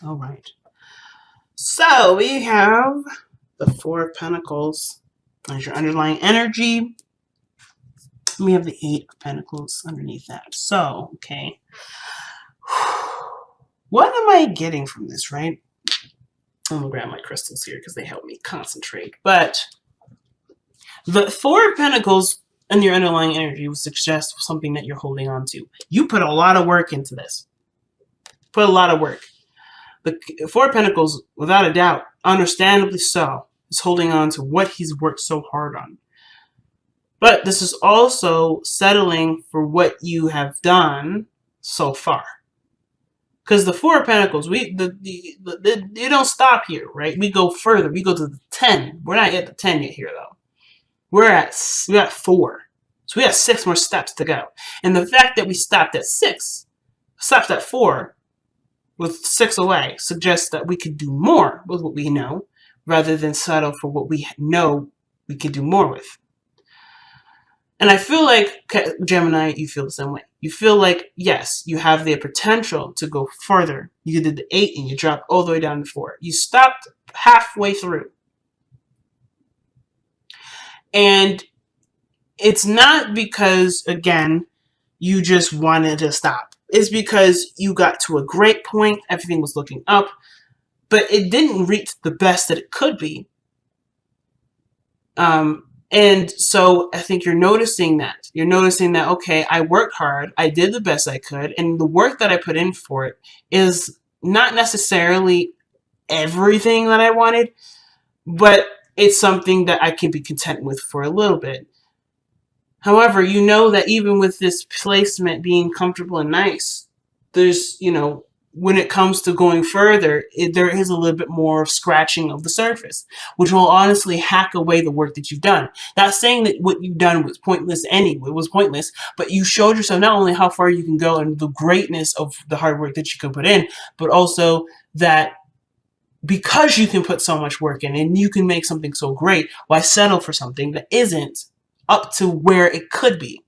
All right. So we have the Four of Pentacles as your underlying energy. We have the Eight of Pentacles underneath that. So, okay. What am I getting from this, right? I'm going to grab my crystals here because they help me concentrate. But the Four of Pentacles and your underlying energy would suggest something that you're holding on to. You put a lot of work into this. Put a lot of work. The Four of Pentacles, without a doubt, understandably so, is holding on to what he's worked so hard on. But this is also settling for what you have done so far. Because the Four of Pentacles, they don't stop here, right? We go further. We go to the 10. We're not at the 10 yet here, though. We're at 4. So we have 6 more steps to go. And the fact that we stopped at 6, stopped at 4, with 6 away, suggests that we could do more with what we know, rather than settle for what we know we could do more with. And I feel like, Gemini, you feel the same way. You feel like, yes, you have the potential to go further. You did the 8 and you dropped all the way down to 4. You stopped halfway through. And it's not because, again, you just wanted to stop. It's because you got to a great point. Everything was looking up. But it didn't reach the best that it could be. And so I think you're noticing that. You're noticing that, okay, I worked hard. I did the best I could. And the work that I put in for it is not necessarily everything that I wanted, but it's something that I can be content with for a little bit. However, you know that even with this placement being comfortable and nice, there's, when it comes to going further, there is a little bit more scratching of the surface, which will honestly hack away the work that you've done. Not saying that what you've done was pointless anyway, it was pointless, but you showed yourself not only how far you can go and the greatness of the hard work that you can put in, but also that because you can put so much work in and you can make something so great, why settle for something that isn't up to where it could be?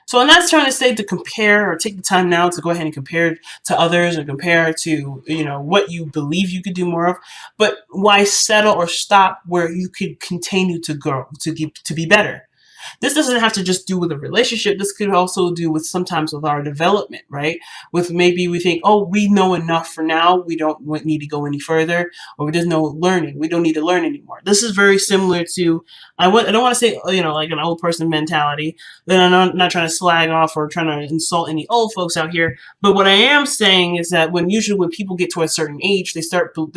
So I'm not trying to say to compare or take the time now to go ahead and compare to others or compare to, what you believe you could do more of, but why settle or stop where you could continue to grow, to be better? This doesn't have to just do with a relationship. This could also do with sometimes with our development, right? With maybe we think, oh, we know enough for now. We don't need to go any further, or there's no learning. We don't need to learn anymore. This is very similar to, I don't want to say, like an old person mentality. Then I'm not trying to slag off or trying to insult any old folks out here. But what I am saying is that when people get to a certain age, they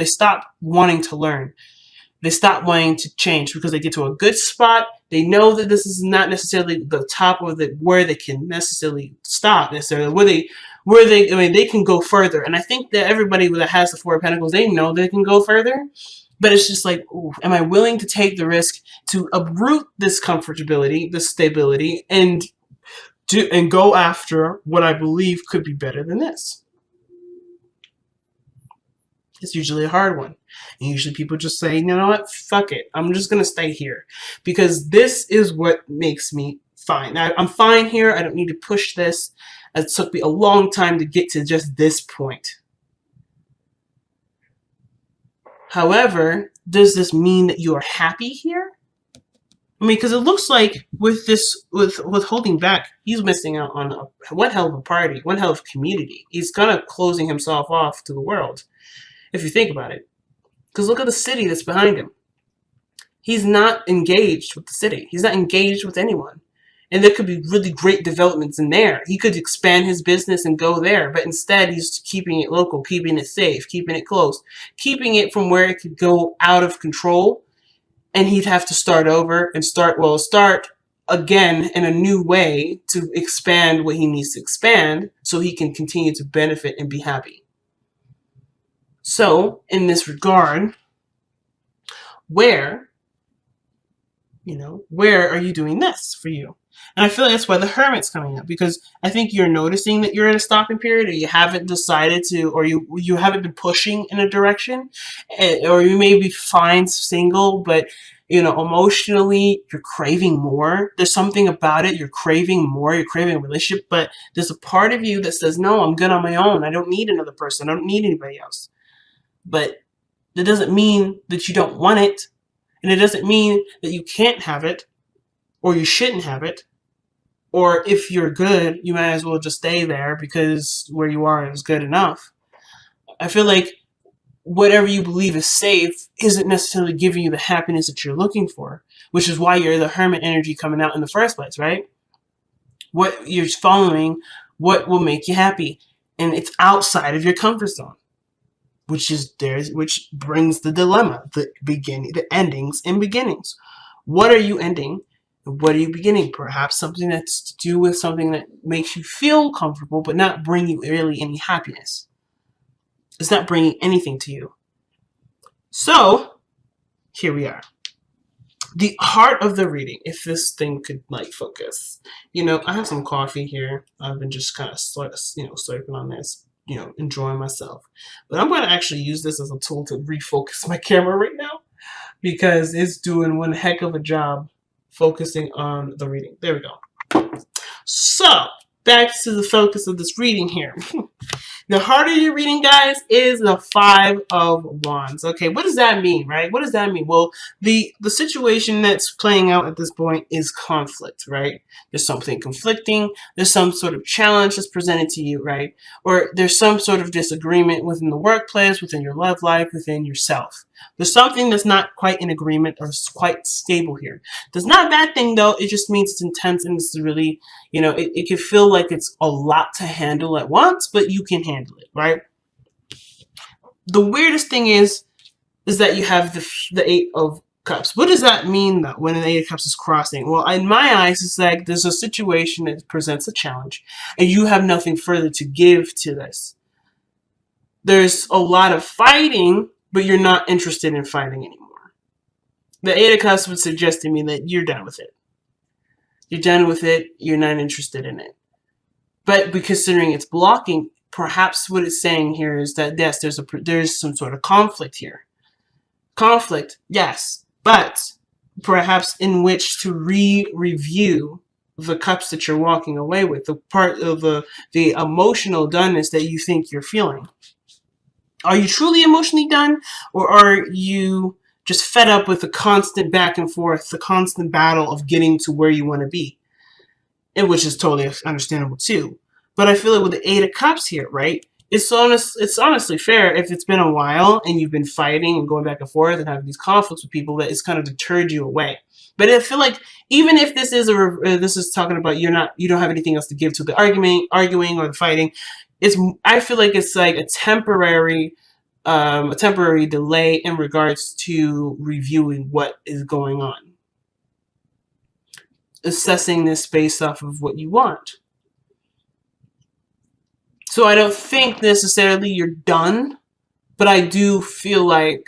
stop wanting to learn. They stop wanting to change because they get to a good spot. They know that this is not necessarily the top of where they can necessarily stop necessarily. They can go further. And I think that everybody that has the Four of Pentacles, they know they can go further. But it's just like, ooh, am I willing to take the risk to uproot this comfortability, this stability, and go after what I believe could be better than this? It's usually a hard one. And usually people just say, you know what, fuck it. I'm just going to stay here because this is what makes me fine. I'm fine here. I don't need to push this. It took me a long time to get to just this point. However, does this mean that you are happy here? I mean, because it looks like with holding back, he's missing out on one hell of a party, one hell of a community. He's kind of closing himself off to the world, if you think about it. Because look at the city that's behind him. He's not engaged with the city. He's not engaged with anyone. And there could be really great developments in there. He could expand his business and go there. But instead, he's keeping it local, keeping it safe, keeping it close, keeping it from where it could go out of control. And he'd have to start over and start again in a new way to expand what he needs to expand so he can continue to benefit and be happy. So, in this regard, where are you doing this for you? And I feel like that's why the Hermit's coming up, because I think you're noticing that you're in a stopping period, or you haven't decided to, or you haven't been pushing in a direction, or you may be fine single, but emotionally you're craving more. There's something about it, you're craving more, you're craving a relationship, but there's a part of you that says, no, I'm good on my own. I don't need another person. I don't need anybody else. But that doesn't mean that you don't want it, and it doesn't mean that you can't have it, or you shouldn't have it, or if you're good, you might as well just stay there because where you are is good enough. I feel like whatever you believe is safe isn't necessarily giving you the happiness that you're looking for, which is why you're the Hermit energy coming out in the first place, right? What you're following, what will make you happy, and it's outside of your comfort zone, which brings the dilemma, the endings and beginnings. What are you ending? And what are you beginning? Perhaps something that's to do with something that makes you feel comfortable, but not bring you really any happiness. It's not bringing anything to you. So, here we are. The heart of the reading, if this thing could focus. I have some coffee here. I've been just kind of slurping on this, enjoying myself. But I'm going to actually use this as a tool to refocus my camera right now, because it's doing one heck of a job focusing on the reading. There we go. So, back to the focus of this reading here. The heart of your reading, guys, is the Five of Wands. Okay, what does that mean, right? What does that mean? Well, the situation that's playing out at this point is conflict, right? There's something conflicting. There's some sort of challenge that's presented to you, right? Or there's some sort of disagreement within the workplace, within your love life, within yourself. There's something that's not quite in agreement or quite stable here. That's not a bad thing, though. It just means it's intense and it's really, it can feel like it's a lot to handle at once, but you can handle it, right? The weirdest thing is that you have the Eight of Cups. What does that mean, though, when the Eight of Cups is crossing? Well, in my eyes, it's like there's a situation that presents a challenge, and you have nothing further to give to this. There's a lot of fighting, but you're not interested in fighting anymore. The Eight of Cups would suggest to me that you're done with it. You're done with it. You're not interested in it. But considering it's blocking, perhaps what it's saying here is that, yes, there's some sort of conflict here. Conflict, yes, but perhaps in which to review the cups that you're walking away with, the part of the emotional doneness that you think you're feeling. Are you truly emotionally done, or are you just fed up with the constant back and forth, the constant battle of getting to where you want to be? And which is totally understandable too. But I feel like with the Eight of Cups here, right? It's honestly fair if it's been a while and you've been fighting and going back and forth and having these conflicts with people that it's kind of deterred you away. But I feel like even if this is talking about you don't have anything else to give to the arguing or the fighting, I feel like it's like a temporary delay in regards to reviewing what is going on, assessing this based off of what you want. So I don't think necessarily you're done, but I do feel like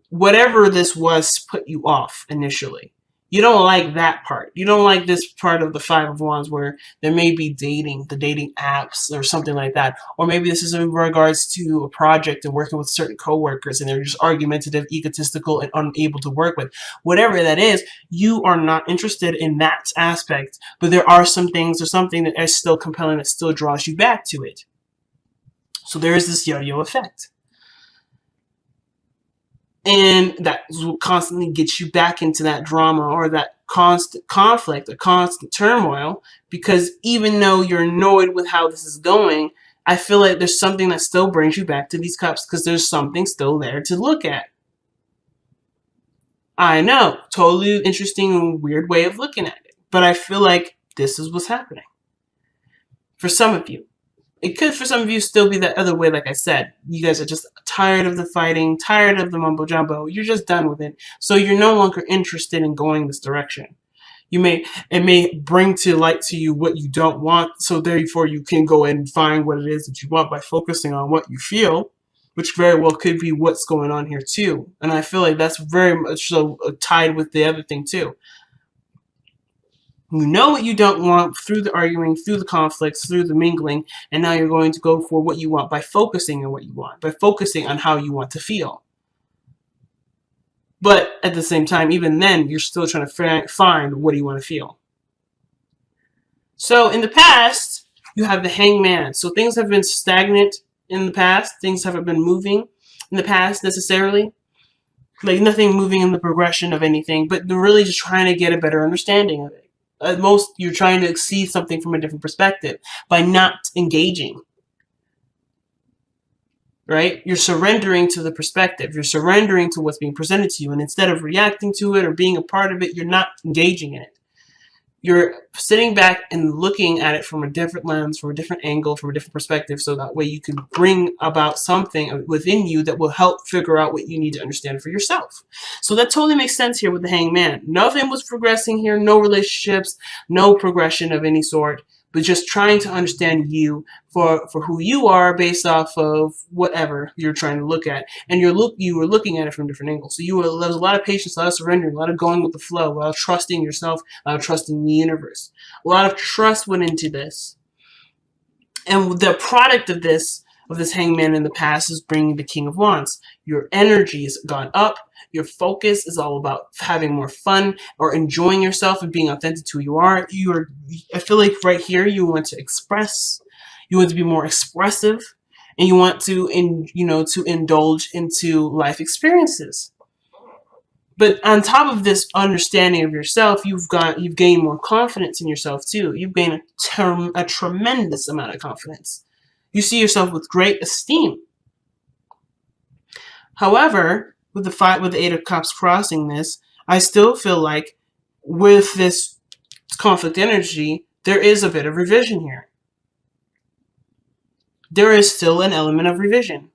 whatever this was put you off initially. You don't like that part. You don't like this part of the Five of Wands where there may be the dating apps or something like that. Or maybe this is in regards to a project and working with certain coworkers and they're just argumentative, egotistical, and unable to work with. Whatever that is, you are not interested in that aspect. But there are some things or something that is still compelling that still draws you back to it. So there is this yo-yo effect. And that will constantly get you back into that drama or that constant conflict or constant turmoil, because even though you're annoyed with how this is going, I feel like there's something that still brings you back to these cups because there's something still there to look at. I know, totally interesting and weird way of looking at it, but I feel like this is what's happening. For some of you. It could, for some of you, still be that other way, like I said. You guys are just tired of the fighting, tired of the mumbo-jumbo. You're just done with it. So you're no longer interested in going this direction. It may bring to light to you what you don't want, so therefore you can go and find what it is that you want by focusing on what you feel, which very well could be what's going on here too. And I feel like that's very much so tied with the other thing too. You know what you don't want through the arguing, through the conflicts, through the mingling, and now you're going to go for what you want by focusing on what you want, by focusing on how you want to feel. But at the same time, even then, you're still trying to find what do you want to feel. So in the past, you have the hangman. So things have been stagnant in the past. Things haven't been moving in the past necessarily. Like nothing moving in the progression of anything, but they're really just trying to get a better understanding of it. At most, you're trying to see something from a different perspective by not engaging. Right? You're surrendering to the perspective. You're surrendering to what's being presented to you. And instead of reacting to it or being a part of it, you're not engaging in it. You're sitting back and looking at it from a different lens, from a different angle, from a different perspective, so that way you can bring about something within you that will help figure out what you need to understand for yourself. So that totally makes sense here with the hangman. Nothing was progressing here, no relationships, no progression of any sort, but just trying to understand you for who you are based off of whatever you're trying to look at. And you were looking at it from different angles. So there was a lot of patience, a lot of surrendering, a lot of going with the flow, a lot of trusting yourself, a lot of trusting the universe. A lot of trust went into this. And the product of this hangman in the past is bringing the King of Wands. Your energy has gone up. Your focus is all about having more fun or enjoying yourself and being authentic to who you are. I feel like right here you want to express. You want to be more expressive, and you want to indulge into life experiences. But on top of this understanding of yourself, you've gained more confidence in yourself too. You've gained a tremendous amount of confidence. You see yourself with great esteem. However, with the Eight of Cups crossing this, I still feel like with this conflict energy, there is a bit of revision here. There is still an element of revision.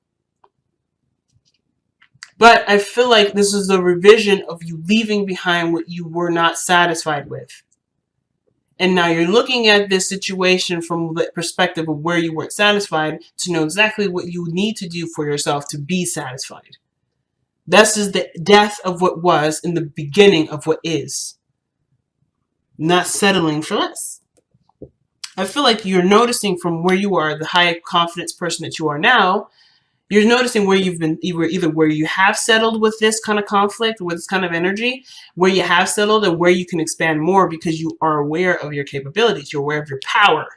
But I feel like this is the revision of you leaving behind what you were not satisfied with. And now you're looking at this situation from the perspective of where you weren't satisfied to know exactly what you need to do for yourself to be satisfied. This is the death of what was in the beginning of what is. Not settling for less. I feel like you're noticing from where you are, the high confidence person that you are now, you're noticing where you've been, either where you have settled with this kind of conflict, with this kind of energy, where you have settled and where you can expand more because you are aware of your capabilities. You're aware of your power.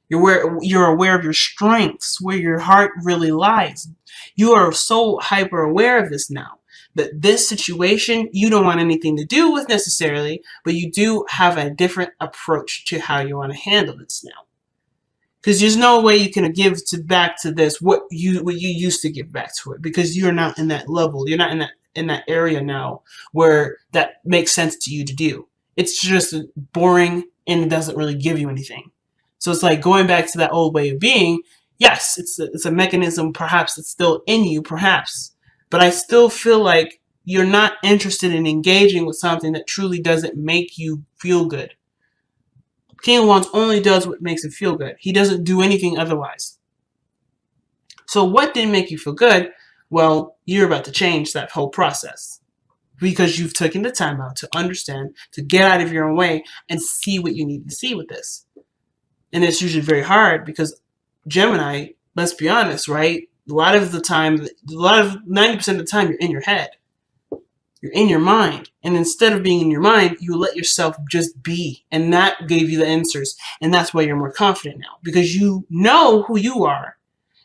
You're aware of your strengths, where your heart really lies. You are so hyper aware of this now that this situation you don't want anything to do with necessarily, but you do have a different approach to how you want to handle this now. Because there's no way you can give back to this what you used to give back to it, because you're not in that level. You're not in that area now where that makes sense to you to do. It's just boring and it doesn't really give you anything. So it's like going back to that old way of being. Yes, it's a mechanism. Perhaps it's still in you, perhaps. But I still feel like you're not interested in engaging with something that truly doesn't make you feel good. King of Wands only does what makes it feel good. He doesn't do anything otherwise. So what didn't make you feel good? Well, you're about to change that whole process because you've taken the time out to understand, to get out of your own way and see what you need to see with this. And it's usually very hard because Gemini, let's be honest, right? A lot of 90% of the time, you're in your head. You're in your mind. And instead of being in your mind, you let yourself just be. And that gave you the answers. And that's why you're more confident now. Because you know who you are.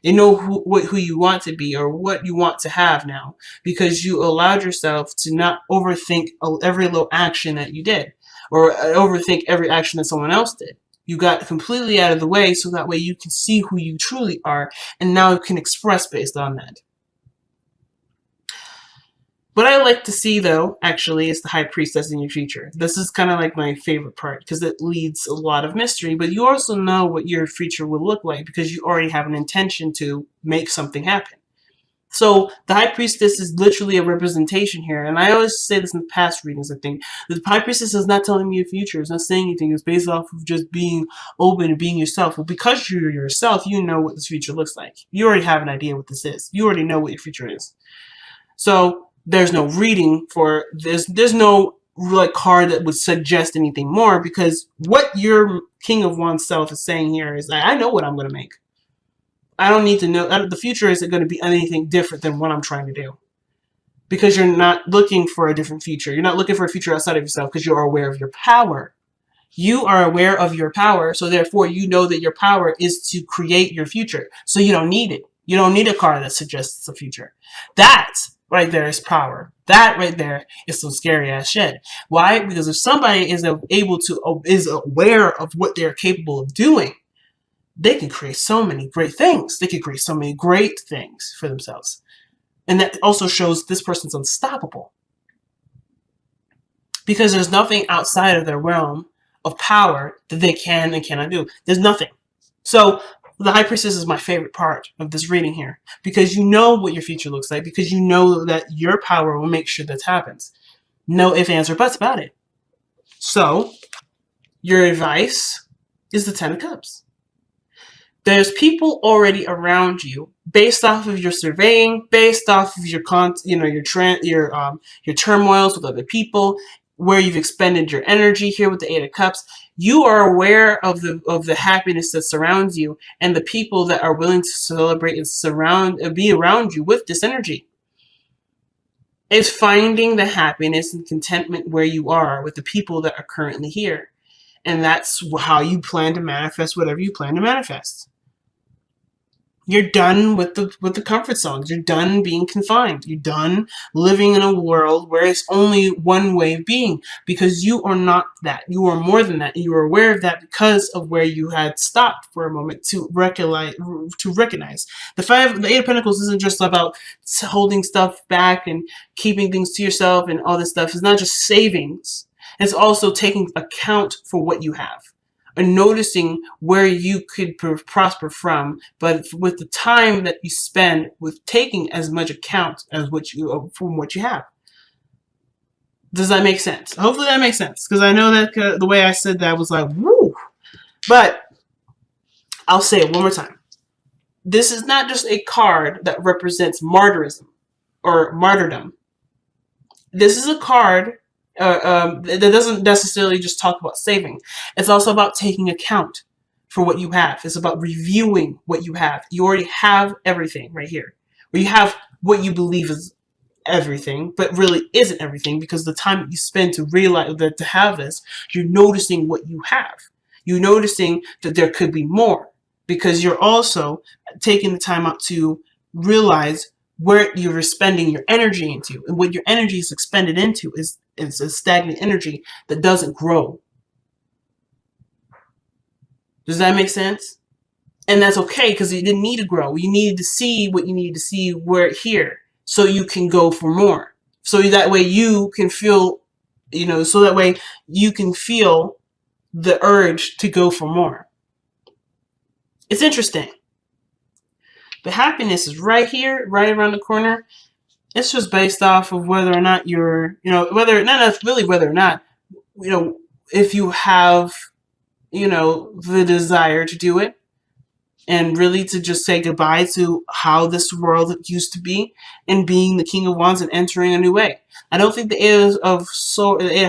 You know who you want to be or what you want to have now. Because you allowed yourself to not overthink every little action that you did. Or overthink every action that someone else did. You got completely out of the way so that way you can see who you truly are. And now you can express based on that. What I like to see, though, actually, is the High Priestess in your future. This is kind of like my favorite part because it leads a lot of mystery, but you also know what your future will look like because you already have an intention to make something happen. So the High Priestess is literally a representation here, and I always say this in the past readings, I think. The High Priestess is not telling me your future. It's not saying anything. It's based off of just being open and being yourself. Well, because you're yourself, you know what this future looks like. You already have an idea what this is. You already know what your future is. So there's no reading for this. There's no like card that would suggest anything more, because what your King of Wands self is saying here is that I know what I'm going to make. I don't need to know. The future isn't going to be anything different than what I'm trying to do. Because you're not looking for a different future. You're not looking for a future outside of yourself because you're aware of your power. You are aware of your power, so therefore you know that your power is to create your future. So you don't need it. You don't need a card that suggests a future. That right there is power. That right there is some scary ass shit. Why? Because if somebody is aware of what they're capable of doing, they can create so many great things. They can create so many great things for themselves. And that also shows this person's unstoppable. Because there's nothing outside of their realm of power that they can and cannot do. There's nothing. So the High Priestess is my favorite part of this reading here. Because you know what your future looks like. Because you know that your power will make sure that happens. No ifs, ands, or buts about it. So your advice is the Ten of Cups. There's people already around you, based off of your surveying, based off of your your turmoils with other people, where you've expended your energy here with the Eight of Cups. You are aware of the happiness that surrounds you and the people that are willing to celebrate and be around you with this energy. It's finding the happiness and contentment where you are with the people that are currently here. And that's how you plan to manifest whatever you plan to manifest. You're done with the comfort zones. You're done being confined. You're done living in a world where it's only one way of being, because you are not that. You are more than that. And you are aware of that because of where you had stopped for a moment to recognize. The Eight of Pentacles isn't just about holding stuff back and keeping things to yourself and all this stuff. It's not just savings. It's also taking account for what you have. And noticing where you could prosper from, but with the time that you spend with taking as much account as from what you have. Does that make sense? Hopefully that makes sense, because I know that the way I said that was like, woo. But I'll say it one more time. This is not just a card that represents martyrism or martyrdom. This is a card that doesn't necessarily just talk about saving. It's also about taking account for what you have. It's about reviewing what you have. You already have everything right here. Or you have what you believe is everything, but really isn't everything, because the time that you spend to realize that to have this, you're noticing what you have. You're noticing that there could be more, because you're also taking the time out to realize where you're spending your energy into. And what your energy is expended into is a stagnant energy that doesn't grow. Does that make sense? And that's okay, because you didn't need to grow. You needed to see what you needed to see here, so you can go for more. So that way you can feel, so that way you can feel the urge to go for more. It's interesting. The happiness is right here, right around the corner. It's just based off of whether or not you're, if you have, the desire to do it, and really to just say goodbye to how this world used to be, and being the King of Wands and entering a new way. I don't think the Eight of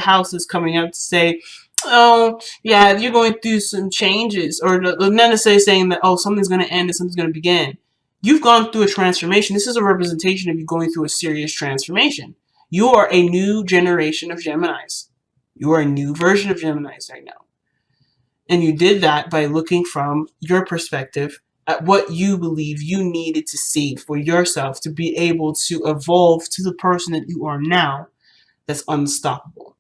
House is coming up to say, oh, yeah, you're going through some changes, or not necessarily saying that, oh, something's going to end and something's going to begin. You've gone through a transformation. This is a representation of you going through a serious transformation. You are a new generation of Geminis. You are a new version of Geminis right now. And you did that by looking from your perspective at what you believe you needed to see for yourself to be able to evolve to the person that you are now that's unstoppable.